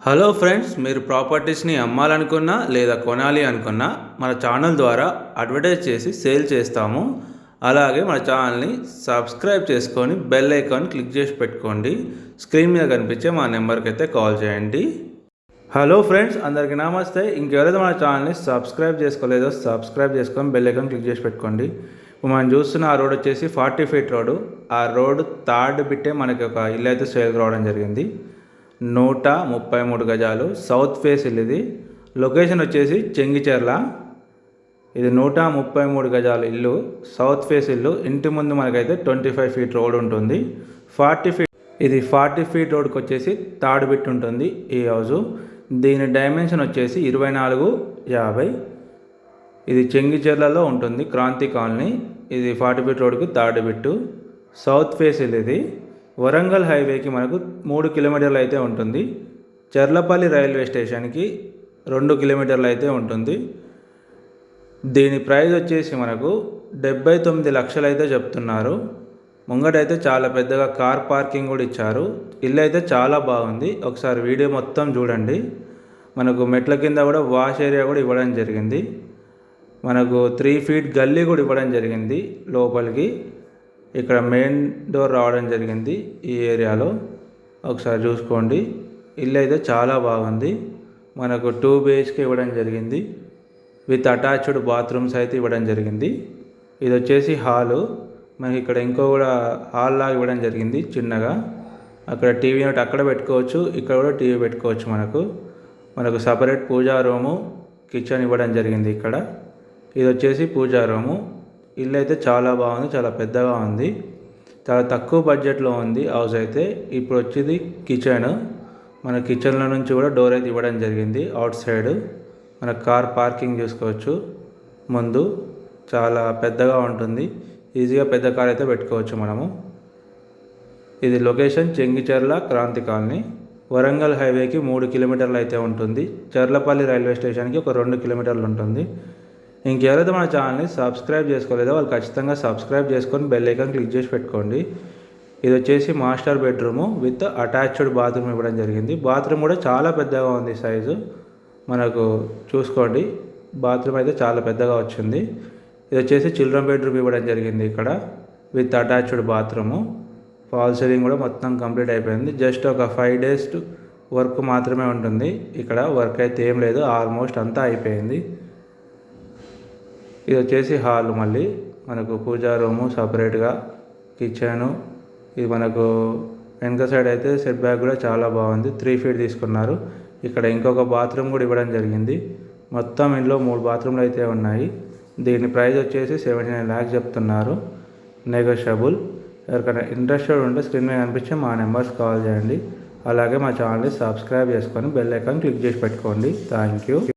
Hello friends, మీరు ప్రాపర్టీస్ని అమ్మాలనుకున్నా లేదా కొనాలి అనుకున్నా మన ఛానల్ ద్వారా అడ్వర్టైజ్ చేసి సేల్ చేస్తాము. అలాగే మన ఛానల్ని సబ్స్క్రైబ్ చేసుకొని బెల్ ఐకాన్ క్లిక్ చేసి పెట్టుకోండి. స్క్రీన్ మీద కనిపించే మా నెంబర్కి అయితే కాల్ చేయండి. హలో ఫ్రెండ్స్, అందరికీ నమస్తే. ఇంకెవరైతే మన ఛానల్ని సబ్స్క్రైబ్ చేసుకోలేదో సబ్స్క్రైబ్ చేసుకొని బెల్ ఐకాన్ క్లిక్ చేసి పెట్టుకోండి. ఇప్పుడు మనం చూస్తున్న ఆ రోడ్ వచ్చేసి 40 ఫీట్ రోడ్డు. ఆ రోడ్ థర్డ్ బిట్టే మనకి ఒక ఇల్లు అయితే సేల్ రావడం జరిగింది. 133 గజాలు సౌత్ ఫేస్ ఇల్లు. ఇది లొకేషన్ వచ్చేసి చెంగిచెర్ల. ఇది 133 గజాల ఇల్లు, సౌత్ ఫేస్ ఇల్లు. ఇంటి ముందు మనకైతే 25 ఫీట్ రోడ్ ఉంటుంది. 40 ఫీట్ ఇది 40 ఫీట్ రోడ్కి వచ్చేసి థర్డ్ బిట్ ఉంటుంది ఈ హౌజు. దీని డైమెన్షన్ వచ్చేసి 2450. ఇది చెంగిచెర్లలో ఉంటుంది, క్రాంతి కాలనీ. ఇది 40 ఫీట్ రోడ్కి థర్డ్ బిట్టు, సౌత్ ఫేస్ ఇల్లు. ఇది వరంగల్ హైవేకి మనకు 3 కిలోమీటర్లు అయితే ఉంటుంది. చర్లపల్లి రైల్వే స్టేషన్కి 2 కిలోమీటర్లు అయితే ఉంటుంది. దీని ప్రైస్ వచ్చేసి మనకు 79 లక్షలు అయితే చెప్తున్నారు. ముంగటైతే చాలా పెద్దగా కార్ పార్కింగ్ కూడా ఇచ్చారు. ఇల్లు అయితే చాలా బాగుంది. ఒకసారి వీడియో మొత్తం చూడండి. మనకు మెట్ల కింద కూడా వాష్ ఏరియా కూడా ఇవ్వడం జరిగింది. మనకు 3 ఫీట్ గల్లీ కూడా ఇవ్వడం జరిగింది లోపలికి. ఇక్కడ మెయిన్ డోర్ రావడం జరిగింది ఈ ఏరియాలో. ఒకసారి చూసుకోండి. ఇల్లు అయితే చాలా బాగుంది. మనకు 2 BHK ఇవ్వడం జరిగింది. విత్ అటాచ్డ్ బాత్రూమ్స్ అయితే ఇవ్వడం జరిగింది. ఇది వచ్చేసి హాలు. మనకి ఇక్కడ ఇంకో కూడా హాల్ లాగా ఇవ్వడం జరిగింది చిన్నగా. అక్కడ టీవీ యూనిట్ అక్కడ పెట్టుకోవచ్చు, ఇక్కడ కూడా టీవీ పెట్టుకోవచ్చు. మనకు సపరేట్ పూజా రూము, కిచెన్ ఇవ్వడం జరిగింది ఇక్కడ. ఇది వచ్చేసి పూజా రూము. ఇల్లు అయితే చాలా బాగుంది, చాలా పెద్దగా ఉంది. చాలా తక్కువ బడ్జెట్లో ఉంది హౌస్ అయితే. ఇప్పుడు వచ్చేది కిచెన్. మన కిచెన్లో నుంచి కూడా డోర్ అయితే ఇవ్వడం జరిగింది. అవుట్ సైడ్ మన కార్ పార్కింగ్ చేసుకోవచ్చు. ముందు చాలా పెద్దగా ఉంటుంది, ఈజీగా పెద్ద కార్ అయితే పెట్టుకోవచ్చు మనము. ఇది లొకేషన్ చెంగిచెర్ల, క్రాంతి కాలనీ. వరంగల్ హైవేకి 3 కిలోమీటర్లు అయితే ఉంటుంది. చర్లపల్లి రైల్వే స్టేషన్కి ఒక 2 కిలోమీటర్లు ఉంటుంది. ఇంకెవరైతే మన ఛానల్ని సబ్స్క్రైబ్ చేసుకోలేదో వాళ్ళు ఖచ్చితంగా సబ్స్క్రైబ్ చేసుకొని బెల్ ఐకాన్ క్లిక్ చేసి పెట్టుకోండి. ఇది వచ్చేసి master bedroom with attached bathroom ఇవ్వడం జరిగింది. బాత్రూమ్ కూడా చాలా పెద్దగా ఉంది సైజు. మనకు చూసుకోండి, బాత్రూమ్ అయితే చాలా పెద్దగా వచ్చింది. ఇది వచ్చేసి చిల్డ్రన్ బెడ్రూమ్ ఇవ్వడం జరిగింది ఇక్కడ with attached bathroom. Fall ceiling కూడా మొత్తం కంప్లీట్ అయిపోయింది. జస్ట్ ఒక 5 days వర్క్ మాత్రమే ఉంటుంది. ఇక్కడ వర్క్ అయితే ఏం లేదు, ఆల్మోస్ట్ అంతా అయిపోయింది. ఇది వచ్చేసి హాల్. మళ్ళీ మనకు పూజా రూము సపరేట్గా, కిచెను. ఇది మనకు వెనక సైడ్ అయితే సెట్ బ్యాక్ కూడా చాలా బాగుంది. 3 ఫీట్ తీసుకున్నారు. ఇక్కడ ఇంకొక బాత్రూమ్ కూడా ఇవ్వడం జరిగింది. మొత్తం ఇంట్లో 3 బాత్రూమ్లు అయితే ఉన్నాయి. దీని ప్రైస్ వచ్చేసి 79 lakhs చెప్తున్నారు, నెగోషియబుల్. ఎవరికైనా ఇంట్రెస్టెడ్ ఉంటే స్క్రీన్ మీద కనిపించే మా నెంబర్స్ కాల్ చేయండి. అలాగే మా ఛానల్ని సబ్స్క్రైబ్ చేసుకొని బెల్ ఐకాన్ క్లిక్ చేసి పెట్టుకోండి. Thank you.